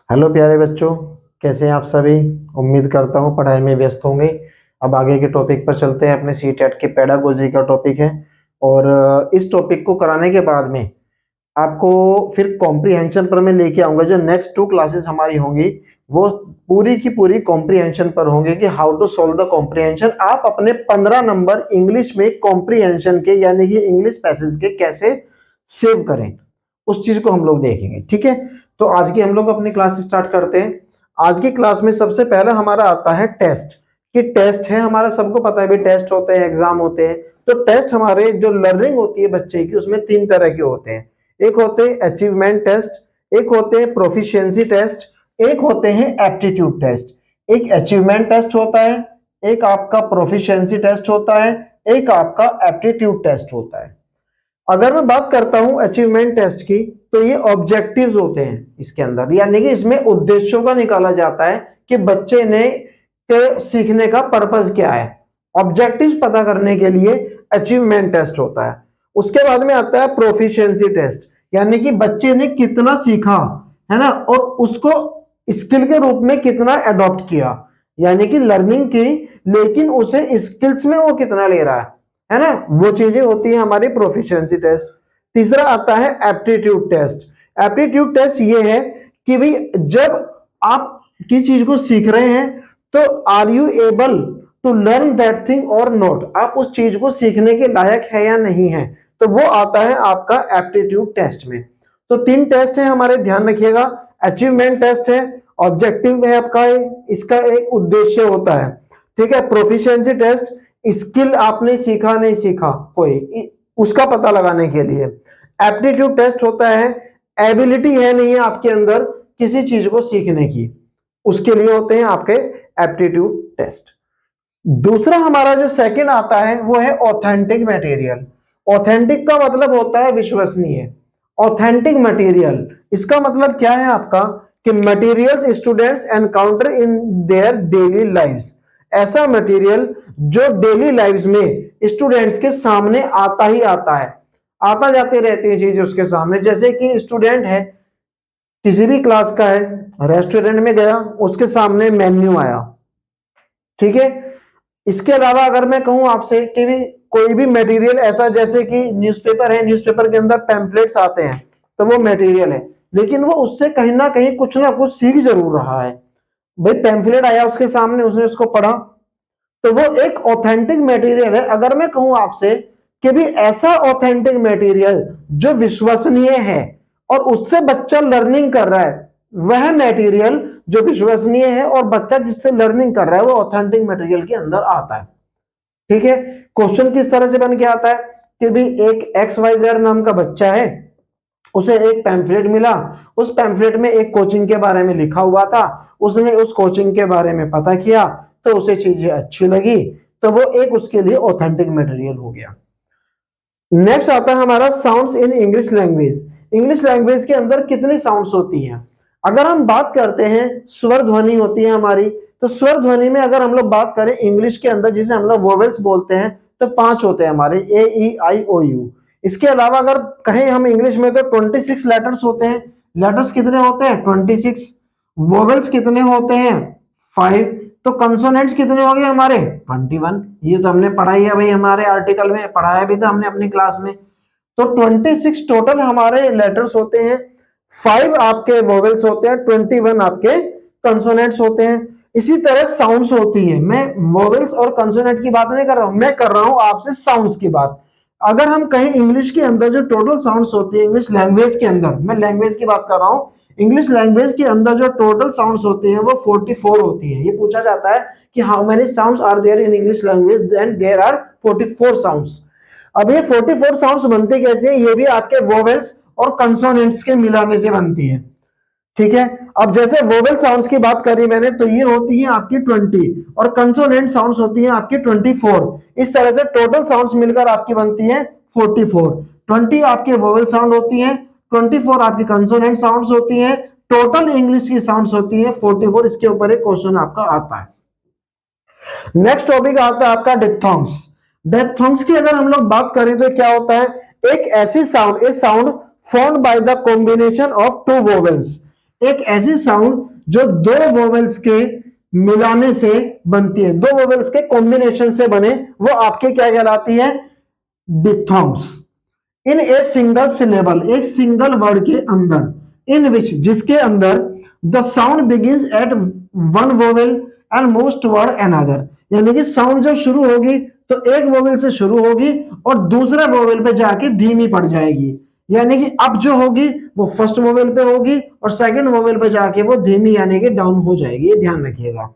Hello प्यारे बच्चों, कैसे हैं आप सभी। उम्मीद करता हूँ पढ़ाई में व्यस्त होंगे। अब आगे के टॉपिक पर चलते हैं। अपने सी टेट के पेडागोजी का टॉपिक है और इस टॉपिक को कराने के बाद में आपको फिर कॉम्प्रिहेंशन पर मैं लेके आऊंगा। जो नेक्स्ट 2 क्लासेस हमारी होंगी वो पूरी की पूरी कॉम्प्रिहेंशन पर होंगे कि how to solve the comprehension. आप अपने 15 नंबर इंग्लिश में कॉम्प्रिहेंशन के यानी कि इंग्लिश पैसेज के कैसे सेव करें, उस चीज को हम लोग देखेंगे। ठीक है, तो आज की हम लोग अपनी क्लास स्टार्ट करते हैं। आज की क्लास में सबसे पहला हमारा आता है टेस्ट। कि टेस्ट है हमारा, सबको पता है भी टेस्ट होते हैं, एग्जाम होते हैं। तो टेस्ट हमारे जो लर्निंग होती है बच्चे की, उसमें 3 तरह के होते हैं। एक होते हैं अचीवमेंट टेस्ट, एक होते हैं प्रोफिशिएंसी टेस्ट, एक होते हैं एप्टीट्यूड टेस्ट। एक अचीवमेंट टेस्ट होता है, एक आपका प्रोफिशिएंसी टेस्ट होता है, एक आपका एप्टीट्यूड टेस्ट होता है। अगर मैं बात करता हूं अचीवमेंट टेस्ट की, तो ये ऑब्जेक्टिव्स होते हैं इसके अंदर, यानी कि इसमें उद्देश्यों का निकाला जाता है कि बच्चे ने के सीखने का पर्पस क्या है। ऑब्जेक्टिव्स पता करने के लिए अचीवमेंट टेस्ट होता है। उसके बाद में आता है प्रोफिशिएंसी टेस्ट, यानी कि बच्चे ने कितना सीखा है ना, और उसको स्किल के रूप में कितना अडॉप्ट किया, यानी कि लर्निंग की लेकिन उसे स्किल्स में वो कितना ले रहा है ना, वो चीजें होती है हमारी प्रोफिशिएंसी टेस्ट। तीसरा आता है एप्टीट्यूड टेस्ट। एप्टीट्यूड टेस्ट ये है कि भाई जब आप किसी चीज को सीख रहे हैं तो are you able to learn that thing और नॉट, आप उस चीज को सीखने के लायक है या नहीं है, तो वो आता है आपका एप्टीट्यूड टेस्ट में। तो 3 टेस्ट है हमारे, ध्यान रखिएगा। अचीवमेंट टेस्ट है, ऑब्जेक्टिव है आपका, इसका एक उद्देश्य होता है। ठीक है, प्रोफिशिएंसी टेस्ट, स्किल आपने सीखा नहीं सीखा कोई, उसका पता लगाने के लिए। एप्टीट्यूड टेस्ट होता है एबिलिटी है नहीं है आपके अंदर किसी चीज को सीखने की, उसके लिए होते हैं आपके एप्टीट्यूड टेस्ट। दूसरा हमारा जो सेकंड आता है वो है ऑथेंटिक मटेरियल। ऑथेंटिक का मतलब होता है विश्वसनीय। ऑथेंटिक मटेरियल इसका मतलब क्या है आपका कि materials students encounter in their daily lives, ऐसा मटेरियल जो डेली लाइव्स में स्टूडेंट्स के सामने आता ही आता है, आता जाते रहती है चीज उसके सामने। जैसे कि स्टूडेंट है, किसी भी क्लास का है, रेस्टोरेंट में गया, उसके सामने मेन्यू आया, ठीक है। इसके अलावा अगर मैं कहूं आपसे कि भी कोई भी मटेरियल ऐसा, जैसे कि न्यूज़पेपर है, न्यूज़पेपर के अंदर पैम्फलेट्स आते हैं, तो वो मटेरियल है, लेकिन वो उससे कहीं ना कहीं कुछ ना कुछ सीख जरूर रहा है। भाई पैम्फलेट आया उसके सामने, उसने उसको पढ़ा, तो वो एक ऑथेंटिक मटेरियल है। अगर मैं कहूं आपसे कि भी ऐसा ऑथेंटिक मटेरियल जो विश्वसनीय है और उससे बच्चा लर्निंग कर रहा है, वह मटेरियल जो विश्वसनीय है और बच्चा जिससे लर्निंग कर रहा है, वो ऑथेंटिक मटेरियल के अंदर आता है। ठीक है, क्वेश्चन किस तरह से बन के आता है कि भी एक XYZ नाम का बच्चा है, उसे एक पैम्फलेट मिला, उस पैम्फलेट में एक कोचिंग के बारे में लिखा हुआ था, उसने उस कोचिंग के बारे में पता किया, तो उसे चीजें अच्छी लगी, तो वो एक उसके लिए ऑथेंटिक मटेरियल हो गया। नेक्स्ट आता है हमारा साउंड्स इन इंग्लिश लैंग्वेज। इंग्लिश लैंग्वेज के अंदर कितनी साउंड्स होती हैं। अगर हम बात करते हैं स्वर ध्वनि होती है हमारी, तो स्वर ध्वनि में अगर हम लोग बात करें इंग्लिश के अंदर, जिसे हम लोग वोवेल्स बोलते हैं, तो 5 होते हैं हमारे, A E I O U। इसके अलावा अगर कहें हम इंग्लिश में तो 26 लेटर्स होते हैं। लेटर्स कितने होते हैं? 26। वोवेल्स कितने होते हैं? 5। तो कंसोनेंट्स कितने हो गए हमारे? 21। ये तो हमने पढ़ाई है भाई, हमारे आर्टिकल में पढ़ाया भी था हमने अपनी क्लास में। तो 26 टोटल हमारे लेटर्स होते हैं, 5 आपके वोवेल्स होते हैं, 21 आपके कंसोनेंट्स होते हैं। इसी तरह साउंड्स होती है। मैं वोवेल्स और कंसोनेंट की बात नहीं कर रहा हूं, मैं कर रहा हूं आपसे साउंड्स की बात। अगर हम कहें इंग्लिश के अंदर जो टोटल साउंड्स होती है, इंग्लिश लैंग्वेज के अंदर, मैं लैंग्वेज की बात कर रहा हूं, इंग्लिश लैंग्वेज के अंदर जो टोटल साउंड्स होती हैं वो 44 होती हैं। ये पूछा जाता है कि how many sounds are there in English language, then there are 44 sounds. अब ये 44 साउंड्स बनते कैसे हैं? ये भी आपके वोवेल्स और कंसोनेंट्स के मिलाने से बनती है। ठीक है, अब जैसे वोवेल साउंड्स की बात करी मैंने, तो ये होती है आपकी 20 और कंसोनेंट साउंड्स होती हैं आपकी 24। इस तरह से टोटल साउंड्स मिलकर आपकी बनती है 44। 20 आपके वोवेल साउंड होती हैं, 24 आपकी कंसोनेंट साउंड्स होती हैं, टोटल इंग्लिश की साउंड्स होती हैं 44। इसके ऊपर एक क्वेश्चन आपका आता है। नेक्स्ट टॉपिक आता है आपका डिप्थोंग्स। डिप्थोंग्स की अगर हम लोग बात करें तो क्या होता है? एक ऐसी sound, A sound formed by the combination of 2 vowels. एक ऐसी साउंड जो दो वोवेल्स के मिलाने से बनती है, दो वोवेल्स के कॉम्बिनेशन से बने, वो आपके क्या कहलाती है? डिप्थॉन्ग्स। इन ए सिंगल सिलेबल, एक सिंगल वर्ड के अंदर, इन विच, जिसके अंदर the sound begins at one vowel and moves toward another, यानी कि साउंड जब शुरू होगी तो एक वोवेल से शुरू होगी और दूसरे वोवेल पे जाके धीमी पड़ जाएगी, यानी कि अब जो होगी वो फर्स्ट वोवेल पे होगी और सेकंड वोवेल पे जाके वो धीमी यानी कि डाउन हो जाएगी, ये ध्यान रखिएगा।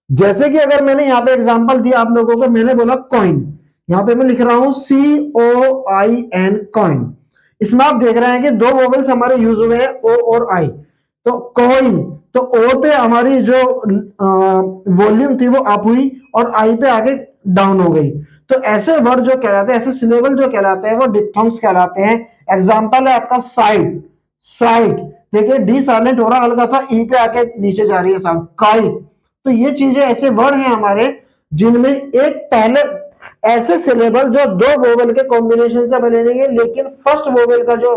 जैसे कि अगर मैंने यहाँ पे एग्जांपल दिया आप लोगों को, मैंने बोला कॉइन, यहाँ पे मैं लिख रहा हूं COIN, कॉइन। इसमें आप देख रहे हैं कि दो वोवेल्स हमारे यूज हुए हैं, O और I। तो कॉइन, तो O पे हमारी जो वॉल्यूम थी वो अप हुई और I पे आगे डाउन हो गई। तो ऐसे वर्ड जो कहलाते हैं, ऐसे सिलेबल जो कहलाते हैं वो डिप्थॉन्ग्स कहलाते हैं। एग्जाम्पल है आपका साइड, साइड, देखिए डी साइलेंट हो रहा, हल्का सा ई पे आके नीचे जा रही है साउंड, काइट। तो ये चीजें ऐसे वर्ड हैं हमारे जिनमें एक पहले ऐसे सिलेबल जो दो वोवेल के कॉम्बिनेशन से बनेंगे, लेकिन फर्स्ट वोवेल का जो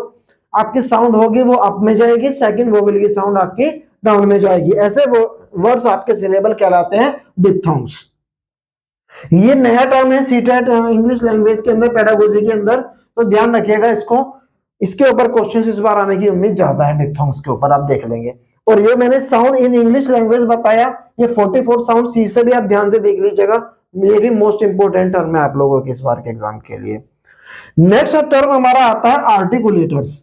आपकी साउंड होगी वो अप में जाएगी, सेकंड वोवेल की साउंड आपकी डाउन में जाएगी। ऐसे वर्ड्स आपके सिलेबल कहलाते हैं डिप्थॉन्ग्स। ये नया टर्म है सीटेट इंग्लिश लैंग्वेज के अंदर, पेडागोजी के अंदर, तो ध्यान रखिएगा इसको। इसके ऊपर क्वेश्चन इस बार आने की उम्मीद ज्यादा है, डिप्थॉन्ग्स के ऊपर, आप देख लेंगे। और ये मैंने साउंड इन इंग्लिश लैंग्वेज बताया, ये 44 साउंड सी से भी आप ध्यान से देख लीजिएगा, ये भी मोस्ट इंपोर्टेंट टर्म है आप लोगों के इस बार के एग्जाम के लिए। नेक्स्ट टर्म हमारा आता है आर्टिकुलेटर्स,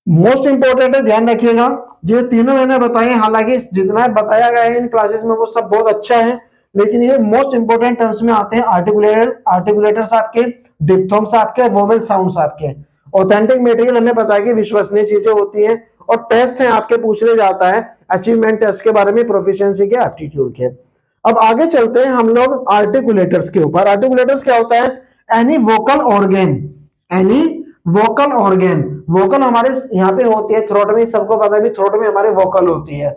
मोस्ट इंपोर्टेंट है, ध्यान रखिएगा। ये तीनों मैंने बताए, हालांकि जितना बताया गया है इन क्लासेस में वो सब बहुत अच्छा है, लेकिन ये मोस्ट इंपोर्टेंट टर्म्स में आते हैं। आर्टिकुलेटर्स आपके, डिप्थॉन्ग्स आपके, वोवेल साउंड्स आपके। ऑथेंटिक मटेरियल हमें पता है कि विश्वसनीय चीजें होती हैं, और टेस्ट है आपके पूछने जाता है अचीवमेंट टेस्ट के बारे में, प्रोफिशिएंसी के, एप्टीट्यूड के। अब आगे चलते हैं हम लोग आर्टिकुलेटर्स के ऊपर। आर्टिकुलेटर्स क्या होता है? Any vocal organ, any vocal organ, vocal हमारे यहाँ पे होती है थ्रोट में, सबको पता है भी थ्रोट में हमारे वोकल होती है।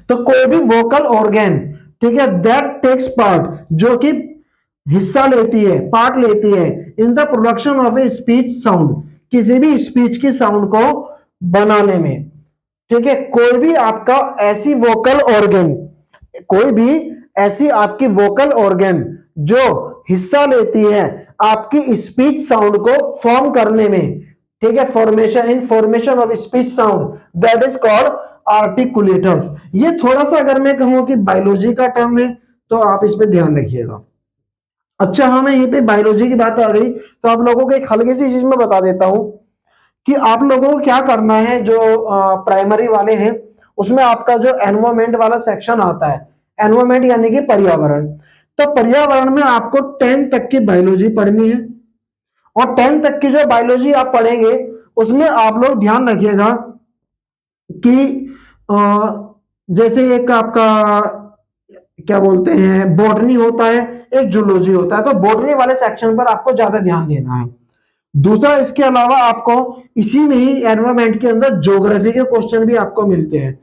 तो कोई भी वोकल ऑर्गेन, ठीक है, दैट टेक्स पार्ट, जो कि हिस्सा लेती है, पार्ट लेती है, in the production of a speech sound, किसी भी स्पीच की साउंड को बनाने में, ठीक है। कोई भी आपका ऐसी वोकल ऑर्गन, कोई भी ऐसी आपकी वोकल ऑर्गन जो हिस्सा लेती है आपकी स्पीच साउंड को फॉर्म करने में, ठीक है, formation, in formation of speech sound, that is called articulators. ये थोड़ा सा अगर मैं कहूं कि बायोलॉजी का टर्म है तो आप इस पे ध्यान रखिएगा। अच्छा हाँ, मैं ये पे बायोलॉजी की बात आ गई तो आप लोगों को एक हल्की सी चीज में बता देता हूं कि आप लोगों को क्या करना है। जो प्राइमरी वाले हैं उसमें आपका जो एनवायरमेंट वाला सेक्शन आता है, एनवायरमेंट यानी कि पर्यावरण, तो पर्यावरण में आपको 10 तक की बायोलॉजी पढ़नी है। और 10 तक की जो बायोलॉजी आप पढ़ेंगे उसमें आप लोग ध्यान रखिएगा कि जैसे एक आपका क्या बोलते हैं बॉटनी होता है, एक जूलॉजी होता है, तो बॉटनी वाले सेक्शन पर आपको ज्यादा ध्यान देना है। दूसरा, इसके अलावा आपको इसी में ही एनवायरमेंट के अंदर ज्योग्राफी के क्वेश्चन भी आपको मिलते हैं,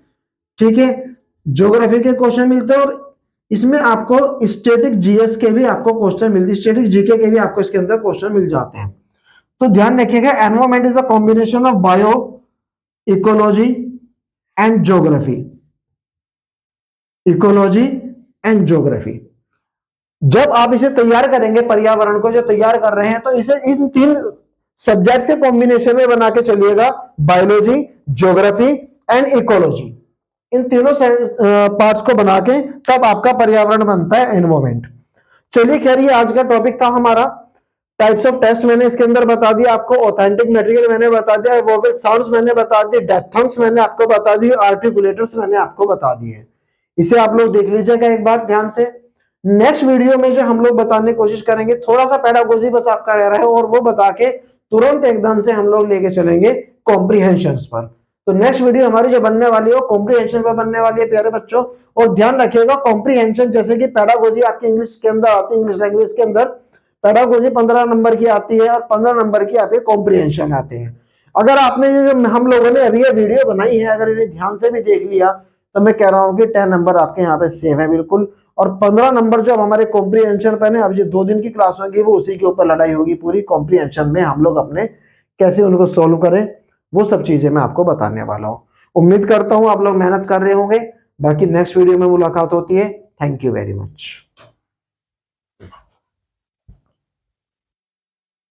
ठीक है, ज्योग्राफी के क्वेश्चन मिलते हैं। और इसमें आपको स्टैटिक जीएस के भी आपको क्वेश्चन मिलते हैं, स्टैटिक जीके के भी आपको इसके अंदर क्वेश्चन मिल जाते हैं। तो ध्यान रखिएगा, environment is a combination of bio, ecology and geography, ecology and geography. जब आप इसे तैयार करेंगे, पर्यावरण को जो तैयार कर रहे हैं, तो इसे इन 3 सब्जेक्ट्स के कॉम्बिनेशन में बना के चलिएगा, बायोलॉजी, ज्योग्राफी एंड इकोलॉजी। इन तीनों पार्ट्स को बना के तब आपका पर्यावरण बनता है, एनवायरमेंट। चलिए खैर, ये आज का टॉपिक था हमारा। टाइप्स ऑफ टेस्ट मैंने इसके अंदर बता दिया आपको, ऑथेंटिक मटेरियल मैंने बता दिया, वोवेल साउंड्स मैंने बता दिए, डिप्थॉन्ग्स मैंने आपको बता दिए, आर्टिकुलेटर्स मैंने आपको बता दिए। इसे आप लोग देख लीजिएगा एक बार ध्यान से। नेक्स्ट वीडियो में जो हम लोग बताने की कोशिश करेंगे, थोड़ा सा पेडागोजी बस आपका रह रहा है, और वो बता के तुरंत एकदम से हम लोग लेके चलेंगे कॉम्प्रीहेंशन पर। तो नेक्स्ट वीडियो हमारी जो बनने वाली है कॉम्प्रीहेंशन पर बनने वाली है प्यारे बच्चों। और ध्यान रखिएगा, कॉम्प्रीहेंशन जैसे कि पेडागोजी आपकी इंग्लिश के अंदर आती है, इंग्लिश लैंग्वेज के अंदर पेडागोजी 15 नंबर की आती है और 15 नंबर की आपके कॉम्प्रीहेंशन आते हैं। अगर आपने जो हम लोगों ने अभी ये वीडियो बनाई है, अगर इन्हें ध्यान से भी देख लिया, तो मैं कह रहा हूं कि 10 नंबर आपके यहाँ पे सेव है बिल्कुल। और 15 नंबर जो हमारे कॉम्प्रीहेंशन पर है, अब जो 2 दिन की क्लास होगी वो उसी के ऊपर लड़ाई होगी पूरी। कॉम्प्रीहेंशन में हम लोग अपने कैसे उनको सोल्व करें, वो सब चीजें मैं आपको बताने वाला हूँ। उम्मीद करता हूं आप लोग मेहनत कर रहे होंगे। बाकी नेक्स्ट वीडियो में मुलाकात होती है। Thank you very much.